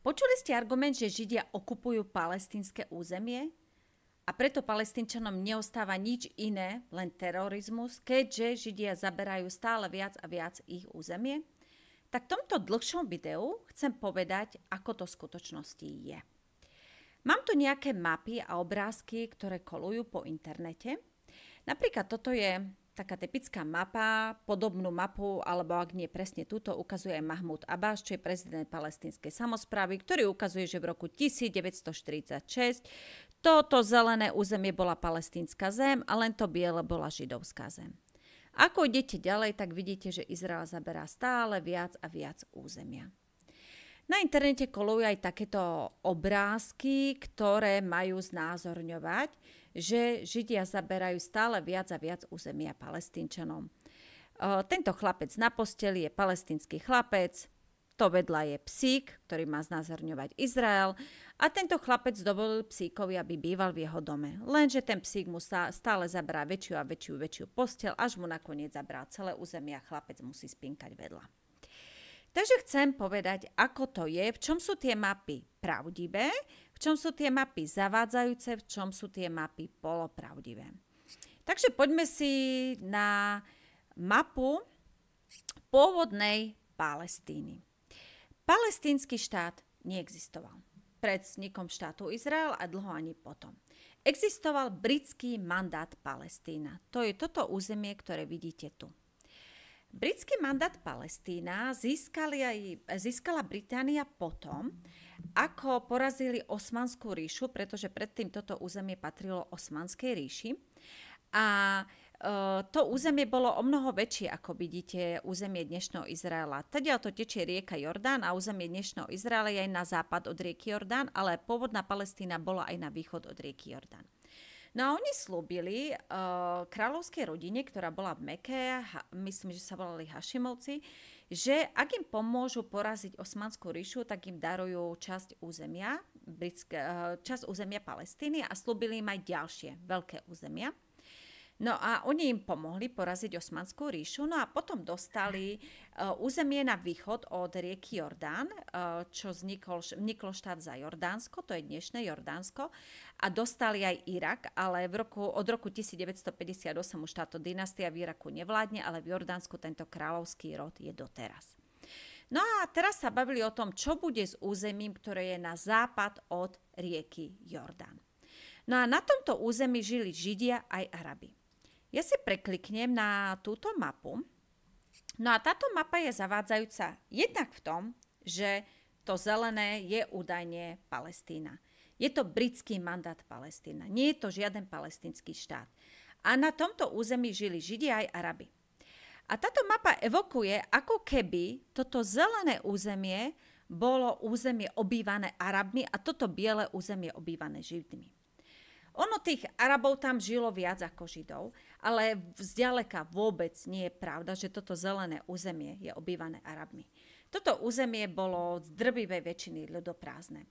Počuli ste argument, že Židia okupujú palestínske územie? A preto Palestínčanom neostáva nič iné, len terorizmus, keďže Židia zaberajú stále viac a viac ich územie? Tak v tomto dlhšom videu chcem povedať, ako to v skutočnosti je. Mám tu nejaké mapy a obrázky, ktoré kolujú po internete. Napríklad toto je taká typická mapa, podobnú mapu, alebo ak nie presne túto, ukazuje Mahmud Abbas, čo je prezident palestínskej samosprávy, ktorý ukazuje, že v roku 1946 toto zelené územie bola palestínska zem a len to biele bola židovská zem. Ako idete ďalej, tak vidíte, že Izrael zaberá stále viac a viac územia. Na internete kolujú aj takéto obrázky, ktoré majú znázorňovať, že Židia zaberajú stále viac a viac územia Palestínčanom. Tento chlapec na posteli je palestínsky chlapec, to vedľa je psík, ktorý má znázorňovať Izrael a tento chlapec dovolil psíkovi, aby býval v jeho dome. Lenže ten psík mu stále zaberá väčšiu a väčšiu posteľ, až mu nakoniec zabrá celé územie a chlapec musí spinkať vedľa. Takže chcem povedať, ako to je, v čom sú tie mapy pravdivé, v čom sú tie mapy zavádzajúce, v čom sú tie mapy polopravdivé. Takže poďme si na mapu pôvodnej Palestíny. Palestínsky štát neexistoval pred vznikom štátu Izrael a dlho ani potom. Existoval britský mandát Palestína. To je toto územie, ktoré vidíte tu. Britský mandát Palestína získala Británia potom, ako porazili Osmanskú ríšu, pretože predtým toto územie patrilo Osmanskej ríši. A to územie bolo o mnoho väčšie, ako vidíte, územie dnešného Izraela. Tadiaľ to tečie rieka Jordán a územie dnešného Izraela je aj na západ od rieky Jordán, ale pôvodná Palestína bola aj na východ od rieky Jordán. No a oni slúbili kráľovskej rodine, ktorá bola v Meke, myslím, že sa volali Hašimovci, že ak im pomôžu poraziť Osmanskú ríšu, tak im darujú časť územia Palestíny a slúbili im aj ďalšie veľké územia. No a oni im pomohli poraziť Osmanskú ríšu, no a potom dostali územie na východ od rieky Jordán, čo vzniklo štát za Jordánsko, to je dnešné Jordánsko, a dostali aj Irak, ale od roku 1958 už táto dynastia v Iraku nevládne, ale v Jordánsku tento kráľovský rod je doteraz. No a teraz sa bavili o tom, čo bude s územím, ktoré je na západ od rieky Jordán. No a na tomto území žili Židia aj Arabi. Ja si prekliknem na túto mapu. No a táto mapa je zavádzajúca jednak v tom, že to zelené je údajne Palestína. Je to britský mandát Palestína. Nie je to žiaden palestínsky štát. A na tomto území žili Židia aj Arabi. A táto mapa evokuje, ako keby toto zelené územie bolo územie obývané Arabmi a toto biele územie obývané Židmi. Ono tých Arabov tam žilo viac ako Židov, ale zďaleka vôbec nie je pravda, že toto zelené územie je obývané Arabmi. Toto územie bolo z drvivej väčšiny ľudoprázdne.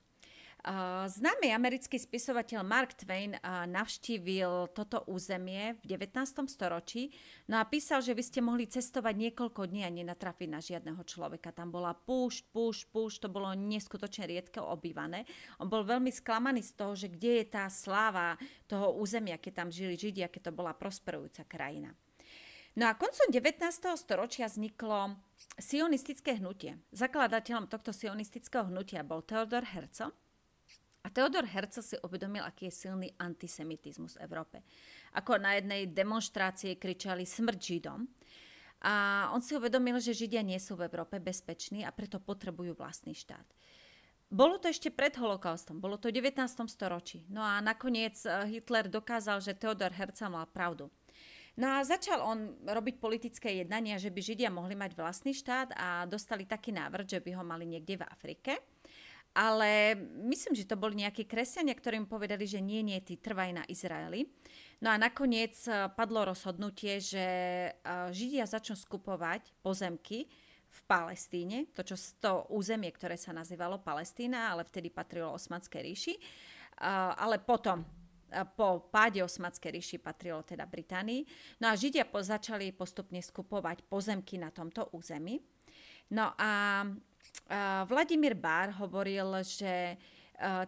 Známy americký spisovateľ Mark Twain navštívil toto územie v 19. storočí, no a písal, že vy ste mohli cestovať niekoľko dní a nenatrafiť na žiadneho človeka. Tam bola púšť, to bolo neskutočne riedko obývané. On bol veľmi sklamaný z toho, že kde je tá sláva toho územia, keď tam žili Židia, keď to bola prosperujúca krajina. No a koncom 19. storočia vzniklo sionistické hnutie. Zakladateľom tohto sionistického hnutia bol Theodor Herzl. A Theodor Herzl si uvedomil, aký je silný antisemitizmus v Európe. Ako na jednej demonštrácii kričali smrť Židom. A on si uvedomil, že Židia nie sú v Európe bezpeční a preto potrebujú vlastný štát. Bolo to ešte pred holokaustom, bolo to v 19. storočí. No a nakoniec Hitler dokázal, že Theodor Herzl mal pravdu. No a začal on robiť politické jednania, že by Židia mohli mať vlastný štát a dostali taký návrh, že by ho mali niekde v Afrike. Ale myslím, že to boli nejakí kresťania, ktorí im povedali, že nie, ty trvaj na Izraeli. No a nakoniec padlo rozhodnutie, že Židia začnú skupovať pozemky v Palestíne, to územie, ktoré sa nazývalo Palestína, ale vtedy patrilo Osmanskej ríši. Ale potom, po páde Osmanskej ríši, patrilo teda Británii. No a Židia začali postupne skupovať pozemky na tomto území. No a Vladimír Bár hovoril, že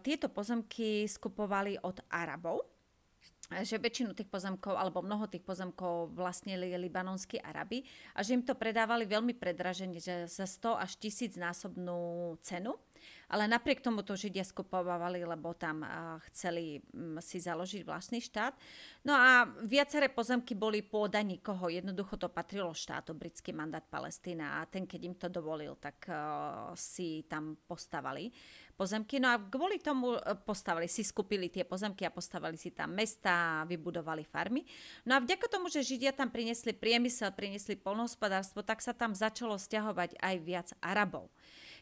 tieto pozemky skupovali od Arabov, že väčšinu tých pozemkov, alebo mnoho tých pozemkov vlastnili libanonskí Arabi a že im to predávali veľmi predražene, že za 100 až 1000 násobnú cenu. Ale napriek tomu to Židia skupovali, lebo tam chceli si založiť vlastný štát. No a viaceré pozemky boli pôda nikoho. Jednoducho to patrilo štátu, britský mandát Palestína a ten, keď im to dovolil, tak si tam postavali pozemky. No a kvôli tomu si skúpili tie pozemky a postavili si tam mesta, vybudovali farmy. No a vďaka tomu, že Židia tam priniesli priemysel, priniesli poľnohospodárstvo, tak sa tam začalo sťahovať aj viac Arabov.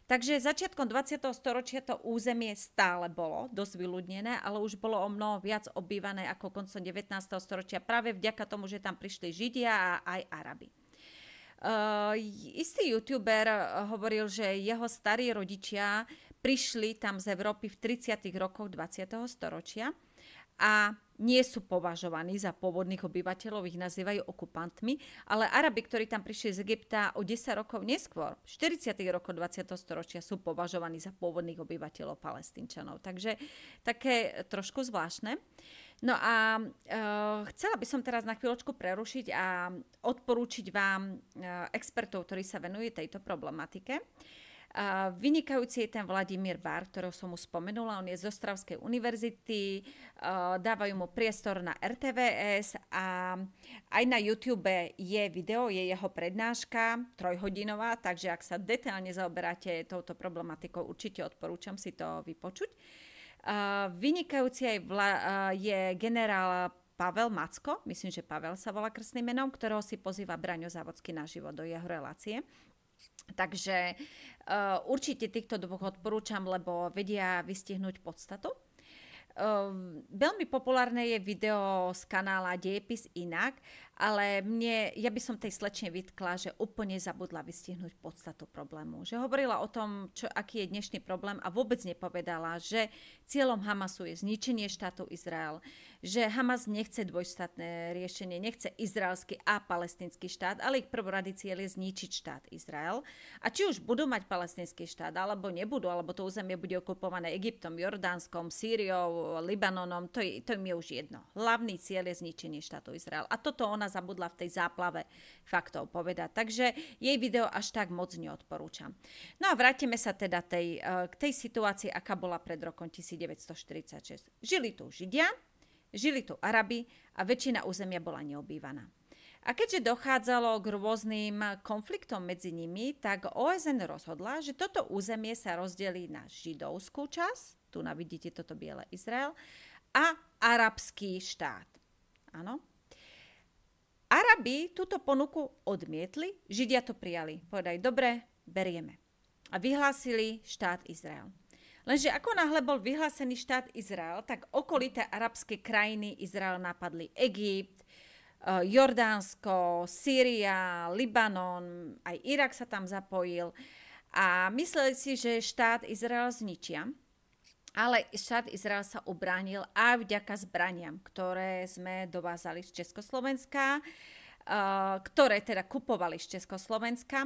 Takže začiatkom 20. storočia to územie stále bolo dosť vyľudnené, ale už bolo o mnoho viac obývané ako koncom 19. storočia práve vďaka tomu, že tam prišli Židia a aj Arabi. Istý youtuber hovoril, že jeho starí rodičia prišli tam z Európy v 30. rokoch 20. storočia a nie sú považovaní za pôvodných obyvateľov, ich nazývajú okupantmi, ale Arabi, ktorí tam prišli z Egypta o 10 rokov neskôr, v 40. rokoch 20. storočia sú považovaní za pôvodných obyvateľov Palestínčanov. Takže také trošku zvláštne. No a chcela by som teraz na chvíľočku prerušiť a odporúčiť vám expertov, ktorí sa venujú tejto problematike. Vynikajúci je ten Vladimír Bár, ktorého som mu spomenula, on je z Ostravskej univerzity, dávajú mu priestor na RTVS a aj na YouTube je video, je jeho prednáška, 3-hodinová, takže ak sa detailne zaoberáte touto problematikou, určite odporúčam si to vypočuť. Vynikajúci je generál Pavel Macko, myslím, že Pavel sa volá krstným menom, ktorého si pozýva Braňo Závodský na život do jeho relácie. Takže určite týchto dvoch odporúčam, lebo vedia vystihnúť podstatu. Veľmi populárne je video z kanála Dejepis inak, ale ja by som tej slečne vytkla, že úplne zabudla vystihnúť podstatu problému. Že hovorila o tom, aký je dnešný problém a vôbec nepovedala, že cieľom Hamasu je zničenie štátu Izrael, že Hamas nechce dvojštátne riešenie, nechce izraelský a palestínsky štát, ale ich prvoradý cieľ je zničiť štát Izrael. A či už budú mať palestínsky štát, alebo nebudú, alebo to územie bude okupované Egyptom, Jordánskom, Sýriou, Libanonom, to im je už jedno. Hlavný cieľ je zničenie štátu Izrael. A toto ona zabudla v tej záplave faktov povedať. Takže jej video až tak moc neodporúčam. No a vrátime sa teda k tej situácii, aká bola pred rokom 1946. Žili tu Židia, žili tu Arabi a väčšina územia bola neobývaná. A keďže dochádzalo k rôznym konfliktom medzi nimi, tak OSN rozhodla, že toto územie sa rozdelí na židovskú časť, tu vidíte toto biele Izrael, a arabský štát. Áno. Arabi túto ponuku odmietli, Židia to prijali. Povedali, dobre, berieme. A vyhlásili štát Izrael. Lenže ako náhle bol vyhlásený štát Izrael, tak okolité arabské krajiny Izrael napadli Egypt, Jordánsko, Sýria, Libanon, aj Irak sa tam zapojil a mysleli si, že štát Izrael zničia. Ale štát Izrael sa ubránil aj vďaka zbraniam, ktoré sme dovázali z Československa, ktoré teda kupovali z Československa.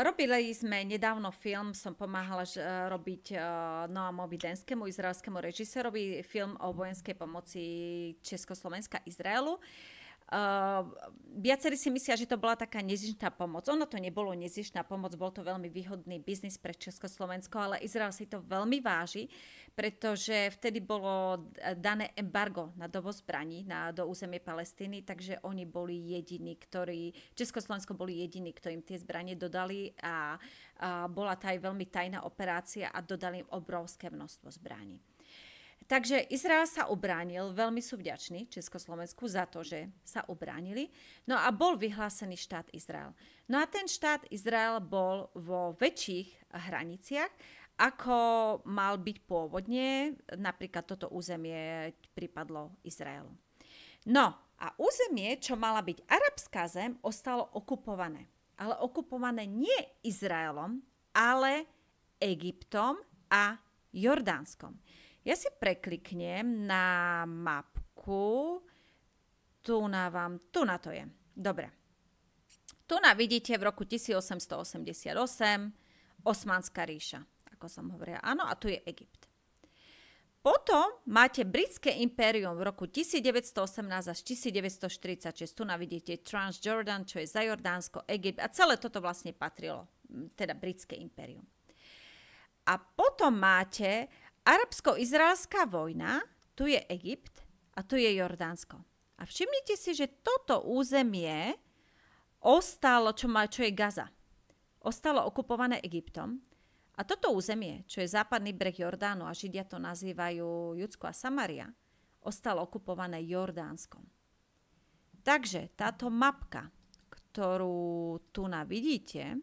Robili sme nedávno film, som pomáhala robiť Noamovi Denskému, izraelskému režisérovi, film o vojenskej pomoci Československa Izraelu. Viacerí si myslia, že to bola taká nezištná pomoc. Ono to nebolo nezištná pomoc, bol to veľmi výhodný biznis pre Československo, ale Izrael si to veľmi váži, pretože vtedy bolo dané embargo na dovoz zbraní do územie Palestíny, takže oni boli jediní, Československo boli jediní, ktorí im tie zbranie dodali a bola to aj veľmi tajná operácia a dodali im obrovské množstvo zbraní. Takže Izrael sa ubránil, veľmi sú vďační Československu za to, že sa ubránili. No a bol vyhlásený štát Izrael. No a ten štát Izrael bol vo väčších hraniciach, ako mal byť pôvodne. Napríklad toto územie pripadlo Izraelu. No a územie, čo mala byť arabská zem, ostalo okupované. Ale okupované nie Izraelom, ale Egyptom a Jordánskom. Ja si prekliknem na mapku. Tu na to je. Dobre. Tu vidíte v roku 1888 Osmanská ríša, ako som hovorila. Áno, a tu je Egypt. Potom máte britské impérium v roku 1918 až 1946. Tu vidíte Transjordan, čo je za Jordánsko, Egypt a celé toto vlastne patrilo, teda britské impérium. A potom máte arabsko-izraelská vojna, tu je Egypt a tu je Jordánsko. A všimnite si, že toto územie ostalo, čo je Gaza, ostalo okupované Egyptom. A toto územie, čo je západný breh Jordánu, a Židia to nazývajú Judsko a Samaria, ostalo okupované Jordánskom. Takže táto mapka, ktorú tu vidíte,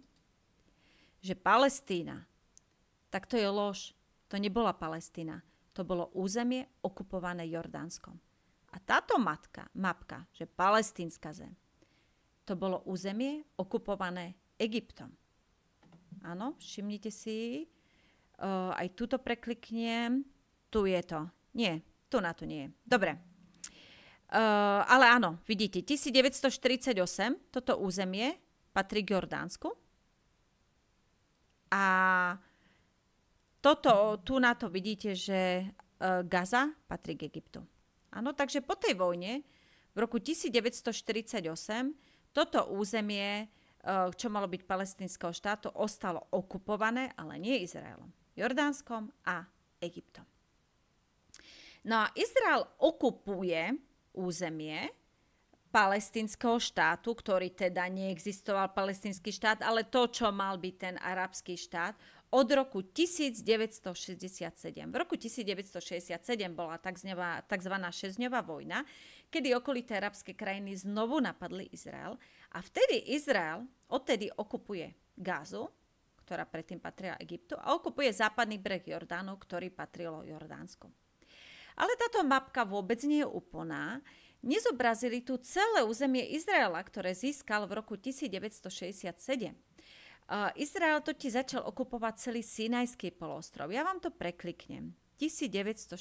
že Palestína, tak to je lož. To nebola Palestína, to bolo územie okupované Jordánskom. A táto mapka, že palestínska zem, to bolo územie okupované Egyptom. Áno, všimnite si, aj túto prekliknem, tu je to. Nie, tu na to nie je. Dobre. Ale áno, vidíte, 1948, toto územie patrí k Jordánsku. A tu na to vidíte, že Gaza patrí k Egyptu. Áno, takže po tej vojne v roku 1948 toto územie, čo malo byť palestínskeho štátu, ostalo okupované, ale nie Izraelom, Jordánskom a Egyptom. No a Izrael okupuje územie palestínskeho štátu, ktorý teda neexistoval palestínsky štát, ale to, čo mal byť ten arabský štát, od roku 1967. V roku 1967 bola tzv. 6-dňová vojna, kedy okolité arabské krajiny znovu napadli Izrael a vtedy Izrael odtedy okupuje Gázu, ktorá predtým patrila Egyptu, a okupuje západný breh Jordánu, ktorý patrilo Jordánsku. Ale táto mapka vôbec nie je úplná. Nezobrazili tu celé územie Izraela, ktoré získal v roku 1967. Izrael totiž začal okupovať celý Sinajský poloostrov. Ja vám to prekliknem. 1967.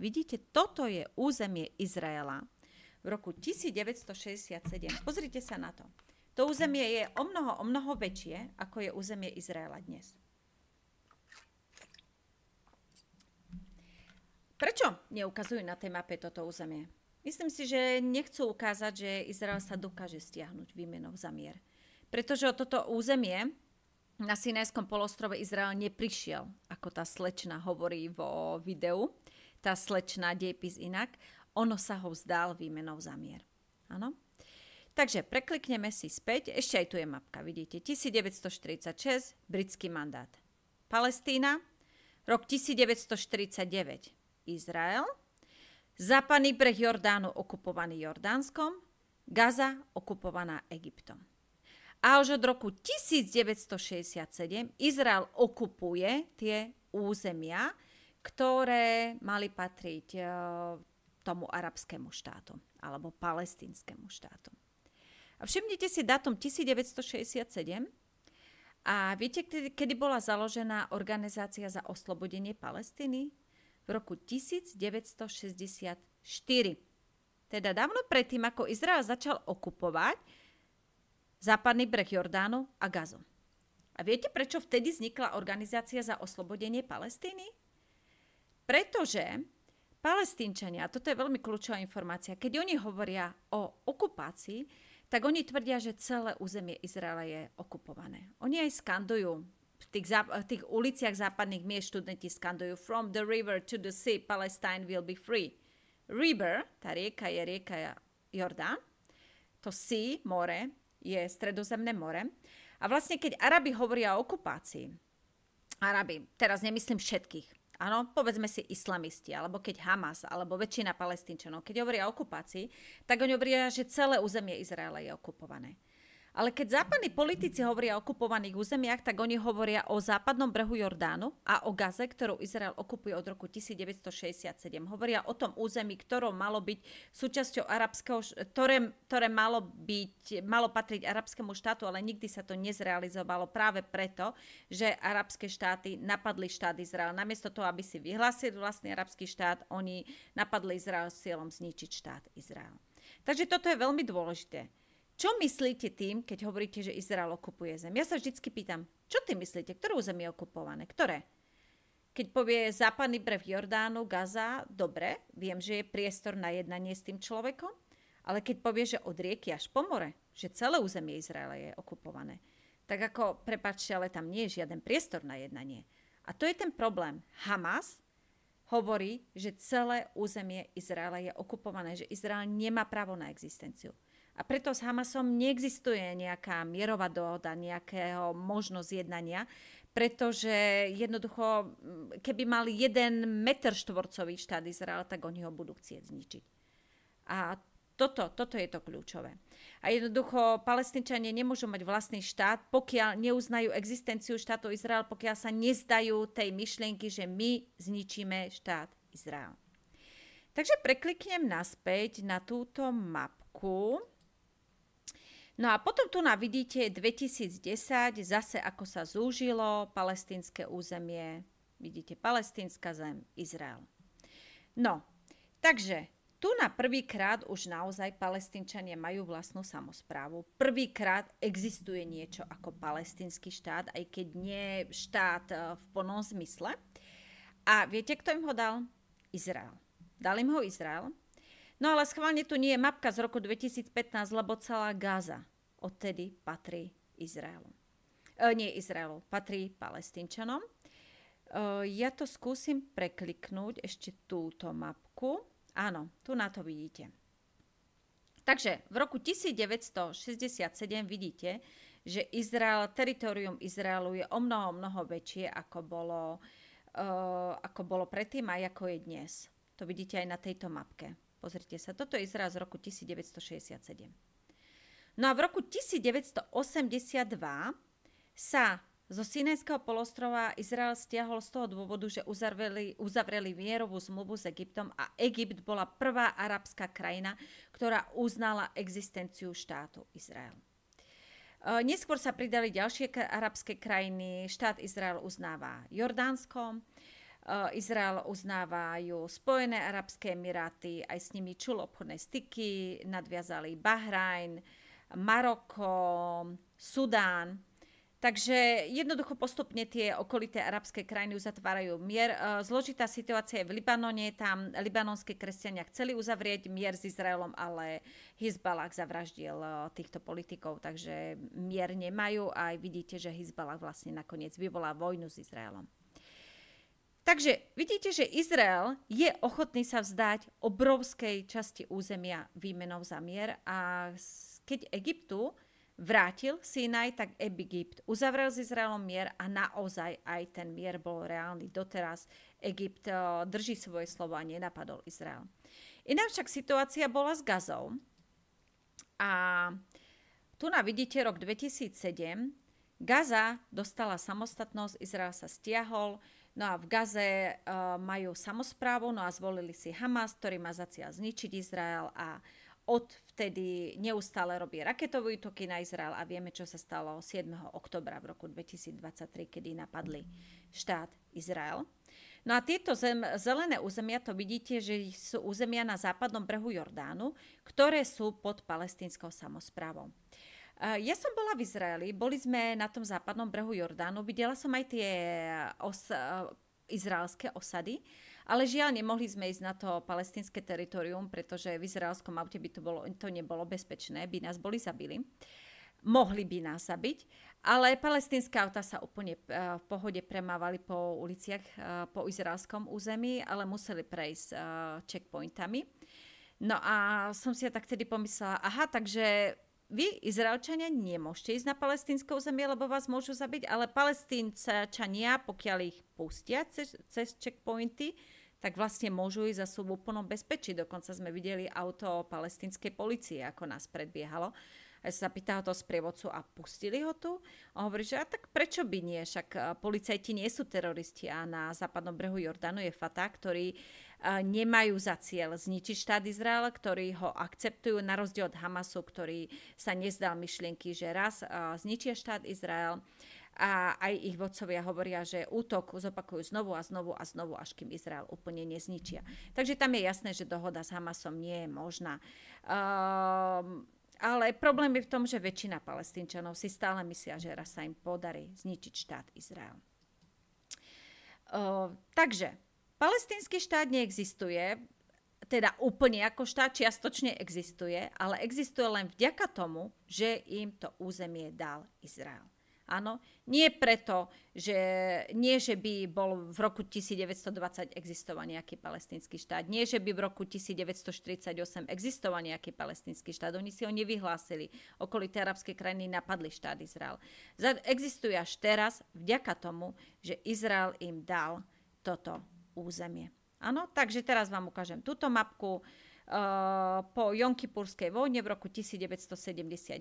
Vidíte, toto je územie Izraela v roku 1967. Pozrite sa na to. To územie je o mnoho väčšie, ako je územie Izraela dnes. Prečo neukazujú na tej mape toto územie? Myslím si, že nechcú ukázať, že Izrael sa dokáže stiahnuť výmenou za mier. Pretože o toto územie na Sinajskom polostrove Izrael neprišiel, ako tá slečna hovorí vo videu, tá slečna Dejepis inak, ono sa ho vzdal výmenou za mier. Áno? Takže preklikneme si späť, ešte aj tu je mapka, vidíte, 1946, britský mandát. Palestína, rok 1949, Izrael, západný breh Jordánu okupovaný Jordánskom, Gaza okupovaná Egyptom. A už od roku 1967 Izrael okupuje tie územia, ktoré mali patriť tomu arabskému štátu alebo palestínskemu štátu. A všimnite si dátum 1967 a viete, kedy bola založená Organizácia za oslobodenie Palestíny? V roku 1964. Teda dávno predtým, ako Izrael začal okupovať západný breh Jordánu a Gazu. A viete, prečo vtedy vznikla Organizácia za oslobodenie Palestíny? Pretože Palestínčania, toto je veľmi kľúčová informácia, keď oni hovoria o okupácii, tak oni tvrdia, že celé územie Izraela je okupované. Oni aj skandujú v tých uliciach západných miest, študenti skandujú From the river to the sea, Palestine will be free. River, tá rieka je rieka Jordán, to sea, more, je Stredozemné more. A vlastne, keď Arabi hovoria o okupácii, Arabi, teraz nemyslím všetkých, áno, povedzme si islamisti, alebo keď Hamas, alebo väčšina Palestínčanov, keď hovoria o okupácii, tak oni hovoria, že celé územie Izraela je okupované. Ale keď západní politici hovoria o okupovaných územiach, tak oni hovoria o západnom brehu Jordánu a o Gaze, ktorú Izrael okupuje od roku 1967. Hovoria o tom území, ktoré malo byť súčasťou arabského, ktoré malo patriť arabskému štátu, ale nikdy sa to nezrealizovalo práve preto, že arabské štáty napadli štát Izrael. Namiesto toho, aby si vyhlásili vlastný arabský štát, oni napadli Izrael s cieľom zničiť štát Izrael. Takže toto je veľmi dôležité. Čo myslíte tým, keď hovoríte, že Izrael okupuje zem? Ja sa vždycky pýtam, čo ty myslíte? Ktoré územie je okupované? Ktoré? Keď povie západný breh Jordánu, Gaza, dobre, viem, že je priestor na jednanie s tým človekom, ale keď povie, že od rieky až po more, že celé územie Izraela je okupované, tak ako, prepáčte, ale tam nie je žiaden priestor na jednanie. A to je ten problém. Hamas hovorí, že celé územie Izraela je okupované, že Izrael nemá právo na existenciu. A preto s Hamasom neexistuje nejaká mierová dohoda, nejakého možnosť jednania, pretože jednoducho, keby mali 1 meter štvorcový štát Izraela, tak oni ho budú chcieť zničiť. A toto je to kľúčové. A jednoducho Palestínčania nemôžu mať vlastný štát, pokiaľ neuznajú existenciu štátu Izrael, pokiaľ sa nezdajú tej myšlienky, že my zničíme štát Izrael. Takže prekliknem naspäť na túto mapku. No a potom tu vidíte 2010, zase ako sa zúžilo palestínske územie. Vidíte, palestínska zem, Izrael. No, takže tu na prvýkrát už naozaj Palestínčania majú vlastnú samosprávu. Prvýkrát existuje niečo ako palestínsky štát, aj keď nie štát v plnom zmysle. A viete, kto im ho dal? Izrael. Dal im ho Izrael. No ale schválne tu nie je mapka z roku 2015, lebo celá Gaza odtedy patrí Izraelu. Nie Izraelu, patrí Palestínčanom. Ja to skúsim prekliknúť ešte túto mapku. Áno, tu na to vidíte. Takže v roku 1967 vidíte, že teritorium Izraelu je o mnoho väčšie, ako bolo predtým a ako je dnes. To vidíte aj na tejto mapke. Pozrite sa, toto je Izrael z roku 1967. No a v roku 1982 sa zo Sinajského polostrova Izrael stiahol z toho dôvodu, že uzavreli mierovú zmluvu s Egyptom a Egypt bola prvá arabská krajina, ktorá uznala existenciu štátu Izrael. Neskôr sa pridali ďalšie arabské krajiny. Štát Izrael uznáva Jordánsko, Izrael uznávajú Spojené arabské emiráty, aj s nimi čul obchodné styky, nadviazali Bahrajn, Maroko, Sudán. Takže jednoducho postupne tie okolité arabské krajiny uzatvárajú mier. Zložitá situácia je v Libanone. Tam libanonskí kresťania chceli uzavrieť mier s Izraelom, ale Hizballah zavraždil týchto politikov, takže mier nemajú a aj vidíte, že Hizballah vlastne nakoniec vyvolá vojnu s Izraelom. Takže vidíte, že Izrael je ochotný sa vzdať obrovskej časti územia výmenou za mier a keď Egyptu vrátil Sinaj, tak Egypt uzavrel s Izraelom mier a naozaj aj ten mier bol reálny. Doteraz Egypt drží svoje slovo a nenapadol Izrael. Iná však situácia bola s Gazou. A tu vidíte rok 2007. Gaza dostala samostatnosť, Izrael sa stiahol. No a v Gaze majú samosprávu, no a zvolili si Hamas, ktorý má za cieľ zničiť Izrael a odvtedy neustále robí raketové útoky na Izrael a vieme, čo sa stalo 7. oktobra v roku 2023, kedy napadli štát Izrael. No a tieto zelené územia, to vidíte, že sú územia na západnom brehu Jordánu, ktoré sú pod palestínskou samosprávou. Ja som bola v Izraeli, boli sme na tom západnom brehu Jordánu, videla som aj tie izraelské osady, ale žiaľ nemohli sme ísť na to palestínske teritorium, pretože v izraelskom aute by to nebolo bezpečné, by nás boli zabili. Mohli by nás zabiť, ale palestínske auta sa úplne v pohode premávali po uliciach po izraelskom území, ale museli prejsť checkpointami. No a som si tak tedy pomyslela, takže vy, Izraelčania, nemôžete ísť na palestínske územie, lebo vás môžu zabiť, ale Palestínčania, pokiaľ ich pustia cez checkpointy, tak vlastne môžu ísť a sú v úplnom bezpečí. Dokonca sme videli auto palestínskej polície, ako nás predbiehalo. A sa pýtal to sprievodcu a pustili ho tu. A hovorí, že tak prečo by nie? Však policajti nie sú teroristi a na západnom brehu Jordánu je Fatah, ktorí nemajú za cieľ zničiť štát Izrael, ktorí ho akceptujú na rozdiel od Hamasu, ktorý sa nezdal myšlienky, že raz zničia štát Izrael a aj ich vodcovia hovoria, že útok zopakujú znovu a znovu a znovu, až kým Izrael úplne nezničia. Takže tam je jasné, že dohoda s Hamasom nie je možná. Ale problém je v tom, že väčšina Palestínčanov si stále myslia, že raz sa im podarí zničiť štát Izrael. Takže palestínsky štát neexistuje, teda úplne ako štát čiastočne existuje, ale existuje len vďaka tomu, že im to územie dal Izrael. Áno, nie preto, že by bol v roku 1920 existoval nejaký palestínsky štát, nie, že by v roku 1948 existoval nejaký palestínsky štát, oni si ho nevyhlásili, okolité arabské krajiny napadli štát Izrael. Existuje až teraz vďaka tomu, že Izrael im dal toto územie. Áno, takže teraz vám ukážem túto mapku. Po Jomkipurskej vojne v roku 1979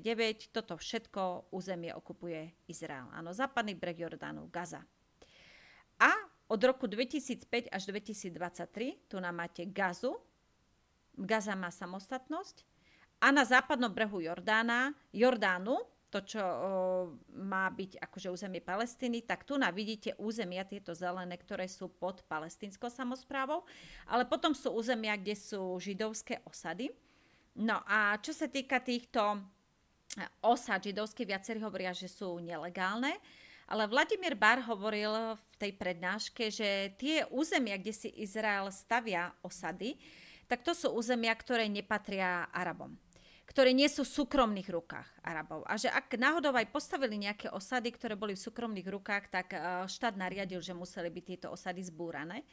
toto všetko územie okupuje Izrael. Áno, západný breh Jordánu, Gaza. A od roku 2005 až 2023 tu nám máte Gazu. Gaza má samostatnosť. A na západnom brehu Jordánu, to, čo má byť akože územie Palestíny, tak tu vidíte územia, tieto zelené, ktoré sú pod palestínskou samosprávou, ale potom sú územia, kde sú židovské osady. No a čo sa týka týchto osad židovských, viacerí hovoria, že sú nelegálne, ale Vladimír Bar hovoril v tej prednáške, že tie územia, kde si Izrael stavia osady, tak to sú územia, ktoré nepatria Arabom, ktoré nie sú v súkromných rukách Arabov. A že ak náhodou aj postavili nejaké osady, ktoré boli v súkromných rukách, tak štát nariadil, že museli byť tieto osady zbúrané.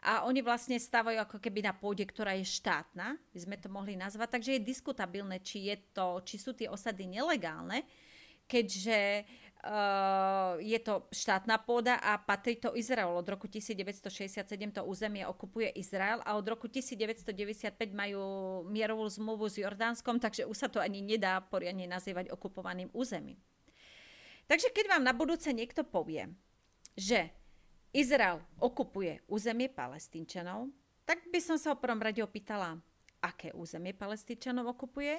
A oni vlastne stávajú ako keby na pôde, ktorá je štátna, by sme to mohli nazvať. Takže je diskutabilné, či sú tie osady nelegálne, keďže je to štátna pôda a patrí to Izraelu. Od roku 1967 to územie okupuje Izrael a od roku 1995 majú mierovú zmluvu s Jordánskom, takže už sa to ani nedá poriadne nazývať okupovaným územím. Takže keď vám na budúce niekto povie, že Izrael okupuje územie Palestínčanov, tak by som sa v prvom rade opýtala, aké územie Palestínčanov okupuje,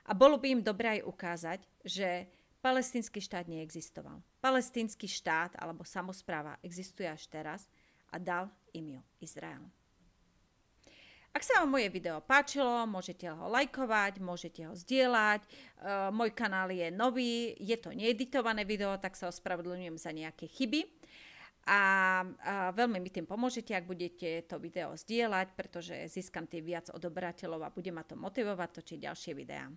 a bolo by im dobré aj ukázať, že palestínsky štát neexistoval. Palestínsky štát alebo samospráva existuje až teraz a dal im ju Izrael. Ak sa vám moje video páčilo, môžete ho lajkovať, môžete ho zdieľať. Môj kanál je nový, je to needitované video, tak sa ospravedlňujem za nejaké chyby. A veľmi mi tým pomôžete, ak budete to video zdieľať, pretože získam tým viac odoberateľov a bude ma to motivovať točiť ďalšie videá.